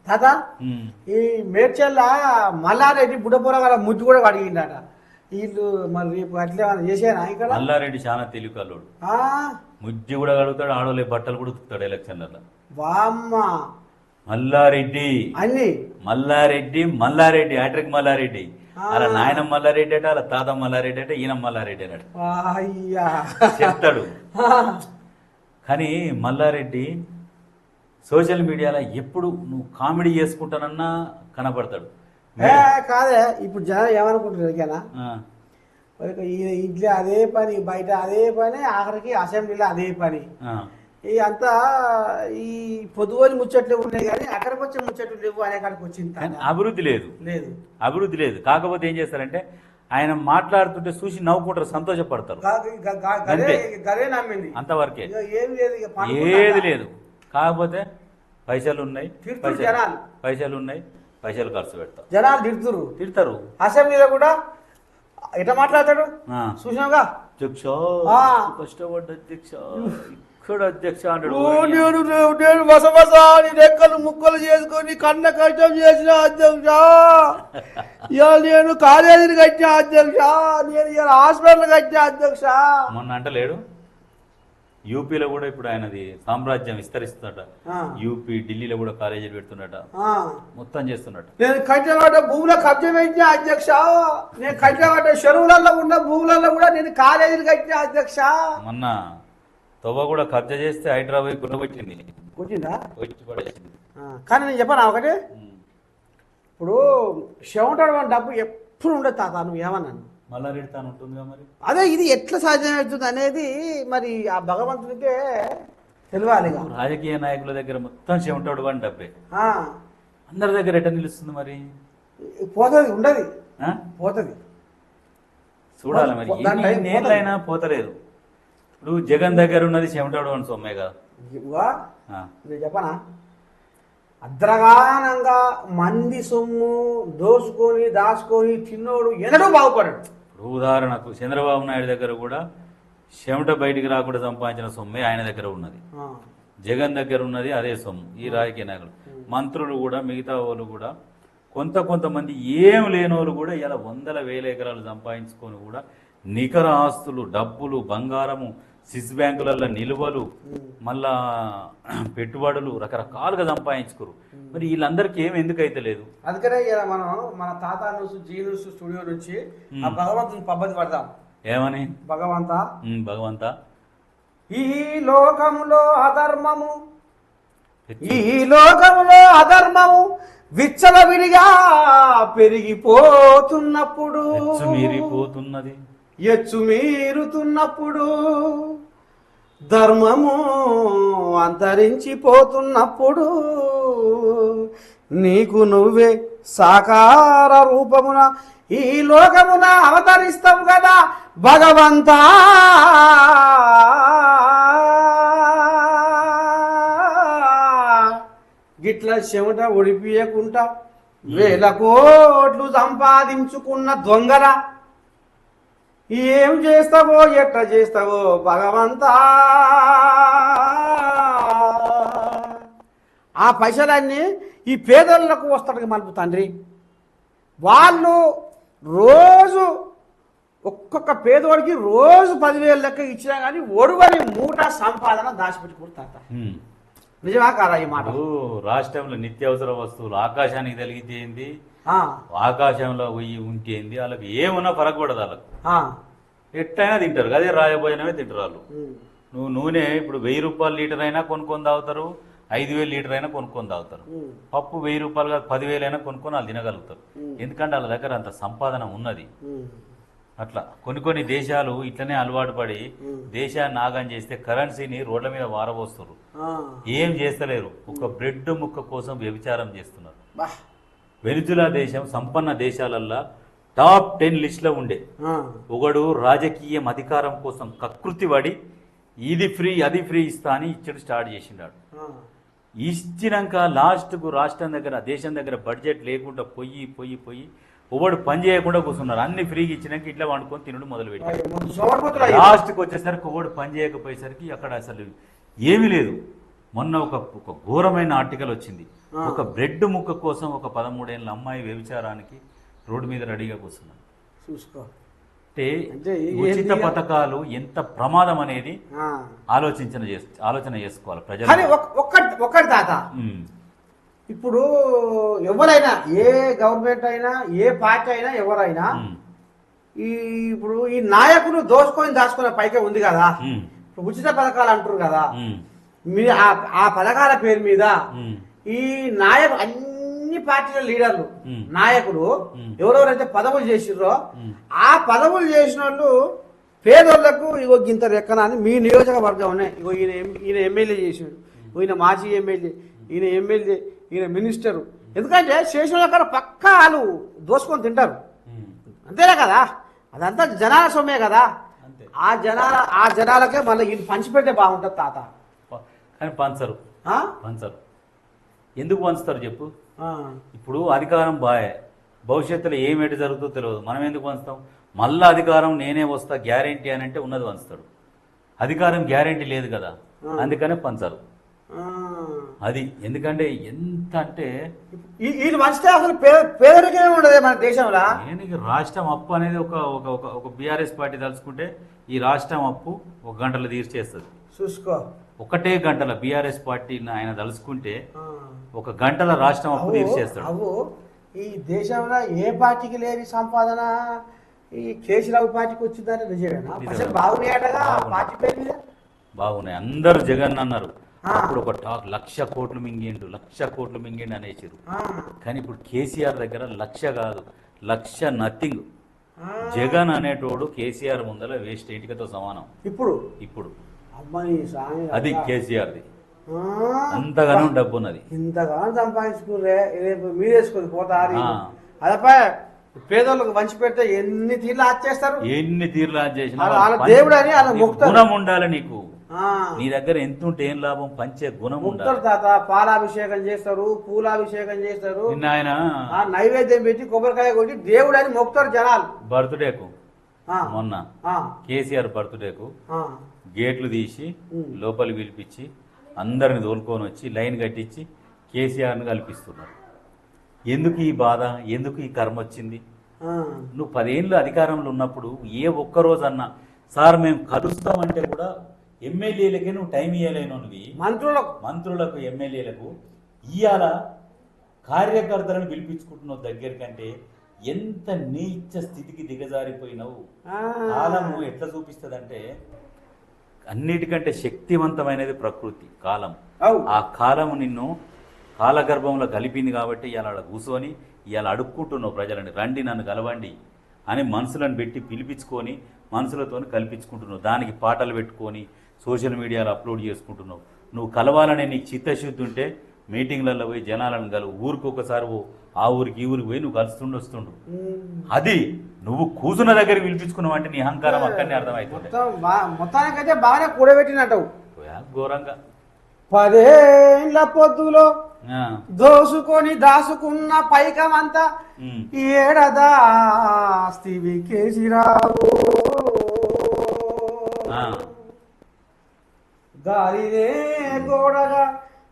తాత ఈ మేడ్చల్ల మల్లారెడ్డి బుడ్డపురగాల ముద్దు కూడా అడిగిందట. వీళ్ళు మరి రేపు అట్లే చేసేనా ఇక్కడ? మల్లారెడ్డి చాలా తెలివికల్లోడు. ముజ్జి కూడా కడుగుతాడు, ఆడోళ్ళే బట్టలు కూడా ఉతుకుతాడు ఎలక్షన్లలో. వామ్మ మల్లారెడ్డి అన్ని మల్లారెడ్డి హ్యాట్రిక్ మల్లారెడ్డి. అలా నాయన మల్లారెడ్డి అట, అలా తాత మల్లారెడ్డి అంటే ఈయన మల్లారెడ్డి అన్నట్టు చెప్తాడు. కానీ మల్లారెడ్డి సోషల్ మీడియాలో ఎప్పుడు నువ్వు కామెడీ చేసుకుంటానన్నా కనపడతాడు. కాదే ఇప్పుడు జనం ఏమనుకుంటున్నారు ఇంట్లో అదే పని, బయట అదే పని, ఆఖరికి అసెంబ్లీలో అదే పని. ఈ అంతా ఈ పొదువుని ముచ్చట్లు ఉన్నాయి కానీ అక్కడికి వచ్చే ముచ్చట్లు లేవు అనే కాడికి వచ్చింది. అభివృద్ధి లేదు. కాకపోతే ఏం చేస్తారంటే ఆయన మాట్లాడుతుంటే చూసి నవ్వుకుంటారు, సంతోషపడతారు. నమ్మింది అంతవరకే, ఏది లేదు. కాకపోతే పైసలు ఉన్నాయి, పైసలు ఖర్చు పెడతారు. జనాలు తిడతారు. అసెంబ్లీలో కూడా ఎట్లా మాట్లాడతాడు చూసినావుగా, అధ్యక్ష కష్టపడ్డ అధ్యక్ష ఇక్కడ అధ్యక్ష అంటాడు. నేను మసమసాని రెక్కలు ముక్కలు చేసుకొని కన్న కష్టం చేసిన అధ్యక్ష, ఇవాళ నేను కాలేజీని కట్టిన అధ్యక్ష, నేను ఇవాళ హాస్పిటల్ కట్టిన అధ్యక్ష. మొన్న అంటలేడు యూపీలో కూడా ఇప్పుడు ఆయనది సామ్రాజ్యం విస్తరిస్తున్నట. యూపీ ఢిల్లీలో కూడా కాలేజీలు పెడుతున్నట, మొత్తం చేస్తున్నట్టు. నేను కట్టబడ్డ భూముల కబ్జా పెట్టిన అధ్యక్ష, నేను కట్టబడ్డ చెరువులలో ఉన్న భూములలో కూడా నేను కాలేజీలు కట్టిన అధ్యక్ష. మొన్న తొవ్వ కూడా కబ్జా చేస్తే హైదరాబాద్ కొట్టింది, పడేసింది. కానీ నేను చెప్పాను ఒకటి, ఇప్పుడు శివంటాడు డబ్బు ఎప్పుడు ఉండదు తాత, నువ్వు ఏమన్నాను మల్లారెడ్డి తాను ఉంటుందిగా. మరి అదే ఇది ఎట్లా సాధ్యమవుతుంది అనేది మరి ఆ భగవంతుడికే తెలియాలి. రాజకీయ నాయకుల దగ్గర మొత్తం చెమటాడు అని డబ్బే, అందరి దగ్గర ఎట్లా నిలుస్తుంది? మరి పోతుంది, ఉండదు, పోతుంది. చూడాలి మరి ఎన్నేళ్ళైనా పోతలేదు. ఇప్పుడు జగన్ దగ్గర ఉన్నది చెమటాడు అని సొమ్మే కదా. నేను చెప్పనా, అద్రగానంగా మంది సొమ్ము దోసుకొని దాచుకొని తిన్నోడు ఎన్నడూ బాగుపడాడు. ఇప్పుడు ఉదాహరణకు చంద్రబాబు నాయుడు దగ్గర కూడా చెమట బయటికి రాకుండా సంపాదించిన సొమ్మే ఆయన దగ్గర ఉన్నది, జగన్ దగ్గర ఉన్నది అదే సొమ్ము. ఈ రాజకీయ నాయకులు, మంత్రులు కూడా, మిగతా వాళ్ళు కూడా, కొంతమంది ఏం లేనోళ్ళు కూడా ఇలా 100,000 ఎకరాలు సంపాదించుకొని కూడా నికర ఆస్తులు, డబ్బులు, బంగారము, స్విస్ బ్యాంకులలో నిల్వలు, మళ్ళా పెట్టుబడులు రకరకాలుగా సంపాదించుకోరు. మరి వీళ్ళందరికీ ఏమి ఎందుకైతే లేదు? అందుకనే మనం మన తాత న్యూస్, జీ న్యూస్ స్టూడియో నుంచి ఆ భగవంతుని పద్ధతి పడతాం. ఏమని? భగవంత ఈ లోకములో అధర్మము విచ్చలవిడిగా పెరిగిపోతున్నప్పుడు, ఎచ్చు మీరుతున్నప్పుడు, ధర్మము అంతరించిపోతున్నప్పుడు, నీకు నువ్వే సాకార రూపమున ఈ లోకమున అవతరిస్తావు కదా భగవంతా. గిట్ల చెమట ఒడిపియకుండా 1,000 కోట్లు సంపాదించుకున్న దొంగల ఏం చేస్తావో ఎట్లా చేస్తావో భగవంతా. ఆ పైసలన్నీ ఈ పేదలకు వస్తాడు మనకు తండ్రి. వాళ్ళు రోజు ఒక్కొక్క పేదవాడికి రోజు 10,000 లెక్క ఇచ్చినా కానీ ఒడువని మూట సంపాదన దాచిపెట్టుకుంటారట. నిజమా కాదా ఈ మాట? రాష్ట్రంలో నిత్యావసర వస్తువులు ఆకాశానికి తగిలితే ఏంది, ఆకాశంలో పోయి ఉంటేంది, వాళ్ళకి ఏమున్నా పరగబడదు. వాళ్ళకు ఎట్టయినా తింటారు, అదే రాయబోయినవే తింటారు వాళ్ళు. నువ్వు నూనె ఇప్పుడు 1,000 రూపాయలు లీటర్ అయినా కొనుక్కొని తాగుతారు, 5,000 లీటర్ అయినా కొనుక్కొని తాగుతారు. పప్పు 1,000 రూపాయలు కాదు 10,000 అయినా కొనుక్కొని వాళ్ళు తినగలుగుతారు, ఎందుకంటే వాళ్ళ దగ్గర అంత సంపాదన ఉన్నది. అట్లా కొన్ని దేశాలు ఇట్లనే అలవాటు పడి దేశాన్ని నాగం చేస్తే కరెన్సీని రోడ్ల మీద వారబోస్తారు, ఏం చేస్తలేరు. ఒక బ్రెడ్ ముక్క కోసం వ్యభిచారం చేస్తున్నారు. వెనిజులా దేశం సంపన్న దేశాలల్లో టాప్ 10 లిస్టులో ఉండే ఒకడు రాజకీయం అధికారం కోసం కకృతి పడి ఇది ఫ్రీ అది ఫ్రీ ఇస్తా అని ఇచ్చడు స్టార్ట్ చేసినాడు. ఇచ్చినాక లాస్ట్కు రాష్ట్రం దగ్గర దేశం దగ్గర బడ్జెట్ లేకుండా పోయి ఒకడు పని చేయకుండా కూర్చున్నారు. అన్ని ఫ్రీగా ఇచ్చినాక ఇట్లా వండుకొని తినడం మొదలుపెట్టాడు. లాస్ట్కి వచ్చేసరికి ఒకడు పని చేయకపోయేసరికి అక్కడ అసలు ఏమీ లేదు, మొన్న ఒక ఘోరమైన ఆర్టికల్ వచ్చింది. ఒక బ్రెడ్ ముక్క కోసం ఒక 13 ఏళ్ళ అమ్మాయి వ్యభిచారానికి రోడ్డు మీద రెడీగా కూర్చున్నాను. చూసుకో అంటే ఉచిత పథకాలు ఎంత ప్రమాదం అనేది ఆలోచన చేసుకోవాలి ప్రజలు. ఒక్కటి తాత, ఇప్పుడు ఎవరైనా ఏ గవర్నమెంట్ అయినా ఏ పార్టీ అయినా ఎవరైనా ఇప్పుడు ఈ నాయకులు దాచుకునే పైకే ఉంది కదా, ఉచిత పథకాలు అంటారు కదా, మీ ఆ పథకాల పేరు మీద ఈ నాయకులు అన్ని పార్టీల లీడర్లు నాయకులు ఎవరెవరైతే పదవులు చేసిర్రో ఆ పదవులు చేసిన వాళ్ళు పేదోళ్లకు ఇగో గింత రెక్కన అని మీ నియోజకవర్గం ఉన్నాయి. ఇగో ఈయన ఎమ్మెల్యే చేసాడు, ఈయన మాజీ ఎమ్మెల్యే, ఈయన ఎమ్మెల్యే, ఈయన మినిస్టరు. ఎందుకంటే చేసిన దగ్గర పక్కా వాళ్ళు దోసుకొని తింటారు, అంతేనా కదా, అదంతా జనాల సొమ్మే కదా. ఆ జనాలకే మళ్ళీ ఇది పంచిపెట్టే బాగుంటుంది తాత. కానీ పంచరు. ఎందుకు పంచుతారు చెప్పు? ఇప్పుడు అధికారం భవిష్యత్తులో ఏమేటి జరుగుతుందో తెలియదు, మనం ఎందుకు పంచుతాం? మళ్ళీ అధికారం నేనే వస్తా గ్యారెంటీ అని అంటే ఉన్నది పంచుతాడు. అధికారం గ్యారెంటీ లేదు కదా, అందుకనే పంచరు. అది ఎందుకంటే ఎంత అంటే వీళ్ళు పంచితే అసలు పేదరికమే ఉండదు మన దేశంలో. రాష్ట్రం అప్పు అనేది ఒక బీఆర్ఎస్ పార్టీ తలుచుకుంటే ఈ రాష్ట్రం అప్పు 1 గంటలో తీర్చేస్తుంది. చూసుకో, ఒకటే గంటల బీఆర్ఎస్ పార్టీని ఆయన తలుచుకుంటే 1 గంటల రాష్ట్రం అప్పు తీర్చేస్తాడు. ఈ దేశంలో ఏ పార్టీకి లేని సంపాదన ఈ కేసీరావు పార్టీకి వచ్చిందని నిజమేనా? బాగున్నాయి, అందరూ జగన్ అన్నారు. అప్పుడు ఒక టాక్ 1,00,000 కోట్లు మింగిండు, 1,00,000 కోట్లు మింగిండు అనేసారు. కానీ ఇప్పుడు కేసీఆర్ దగ్గర 1,00,000 కాదు, 1,00,000 నథింగ్. జగన్ అనేటోడు కేసీఆర్ ముందర వేస్ట్ ఇటుకతో సమానం. ఇప్పుడు అది కేసీఆర్ది, అంతగానో డబ్బు ఉన్నది, ఇంతగానో సంపాదించుకుర్రే. రేపు మీరేసుకొని పోతారు అదపా. పేదోళ్ళకు మంచి పెడితే ఎన్ని తీర్లు చేస్తారు, ఎన్ని తీర్లు చేసినా దేవుడు అని గుణం ఉండాలి నీకు. నీ దగ్గర ఎంత ఉంటే ఏం లాభం? పంచే గుణం ఉండాలి తాత. పాలాభిషేకం చేస్తారు, పూలాభిషేకం చేస్తారు, ఆయన నైవేద్యం పెట్టి కొబ్బరికాయ కొట్టి దేవుడు అని మొక్కుతారు జనాలు. బర్త్డేకు మొన్న కేసీఆర్ బర్త్డేకు గేట్లు తీసి లోపలి పిలిపించి అందరిని తోలుకొని వచ్చి లైన్ కట్టించి కేసీఆర్ని కల్పిస్తున్నారు. ఎందుకు ఈ బాధ, ఎందుకు ఈ కర్మ వచ్చింది? నువ్వు 10 ఏళ్ళు అధికారంలో ఉన్నప్పుడు ఏ ఒక్కరోజన్నా సార్ మేము కలుస్తామంటే కూడా ఎమ్మెల్యేలకే నువ్వు టైం ఇవ్వలేనువి, మంత్రులకు ఎమ్మెల్యేలకు ఇవాళ కార్యకర్తలను పిలిపించుకుంటున్నావు దగ్గర కంటే. ఎంత నీచ స్థితికి దిగజారిపోయినావు. కాలము ఎట్లా చూపిస్తుందంటే అన్నిటికంటే శక్తివంతమైనది ప్రకృతి, కాలం. ఆ కాలము నిన్ను కాలగర్భంలో కలిపింది కాబట్టి ఇవాళ కూర్చొని ఇవాళ అడుక్కుంటున్నావు ప్రజలని, రండి నన్ను కలవండి అని మనసులను పెట్టి పిలిపించుకొని మనసులతో కల్పించుకుంటున్నావు. దానికి పాటలు పెట్టుకొని సోషల్ మీడియాలో అప్లోడ్ చేసుకుంటున్నావు. నువ్వు కలవాలనే నీకు చిత్తశుద్ధి ఉంటే మీటింగ్లలో పోయి జనాలను కలువు. ఊరికి ఒకసారి ఆ ఊరికి ఈ ఊరికి పోయి నువ్వు కలుస్తుండు. అది నువ్వు కూర్చున్న దగ్గర పిలిపించుకున్నావు అంటే నీ అహంకారం అక్కడనే అర్థమవుతుంది. మొత్తానికైతే బాగానే కూడబెట్టినట్టు ఘోరంగా 10 ఏళ్ల పొద్దులో దోసుకొని దాసుకున్న పైకమంతా ఏడదాస్తివి కేసీరావు. గాలినే గోడగా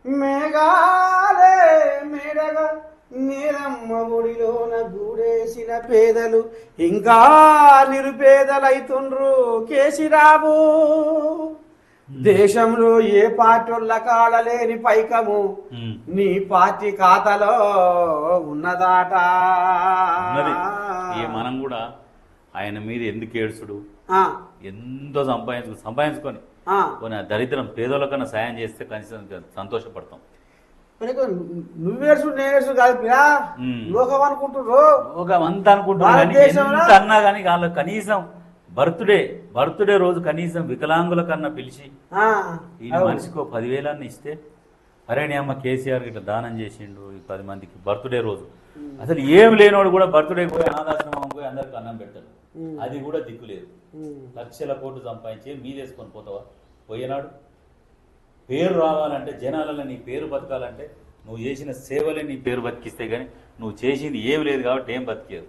మేఘాలే మేడగా నీలమ్మ ఒడిలోన గూడేసిన పేదలు ఇంకా నిరుపేదలైతుండ్రు కేసీరావు. దేశంలో ఏ పార్టీల కాడలేని పైకము నీ పార్టీ ఖాతాలో ఉన్నదాట. మనం కూడా ఆయన మీద ఎందుకు ఏడుచుడు, ఎంతో సంపాదించుకొని దరిద్రం పేదోళ్ళకన్నా సాయం చేస్తే కనీసం సంతోషపడతాం. నువ్వేర్చు నేర్చు కాదు లోకం అనుకుంటున్నారు, లోకం అంతా అనుకుంటున్నారు. అన్నా కానీ వాళ్ళు కనీసం బర్త్డే రోజు కనీసం వికలాంగుల కన్నా పిలిచి ఈ మనిషికి 10,000 ఇస్తే అరే నీ అమ్మ కేసీఆర్ ఇట్లా దానం చేసిండు ఈ 10 మందికి బర్త్డే రోజు. అసలు ఏం లేనోడు కూడా బర్త్డే పోయి అనాథాశ్రమం పోయి అందరికి అన్నం పెట్టారు. అది కూడా దిక్కులేదు. 1,00,000 కోట్లు సంపాదించి మీదేసుకొని పోతావా? పోయేనాడు పేరు రావాలంటే జనాలలో నీ పేరు బతకాలంటే నువ్వు చేసిన సేవలే నీ పేరు బతికిస్తే కానీ నువ్వు చేసింది ఏమి లేదు కాబట్టి ఏం బతికేది.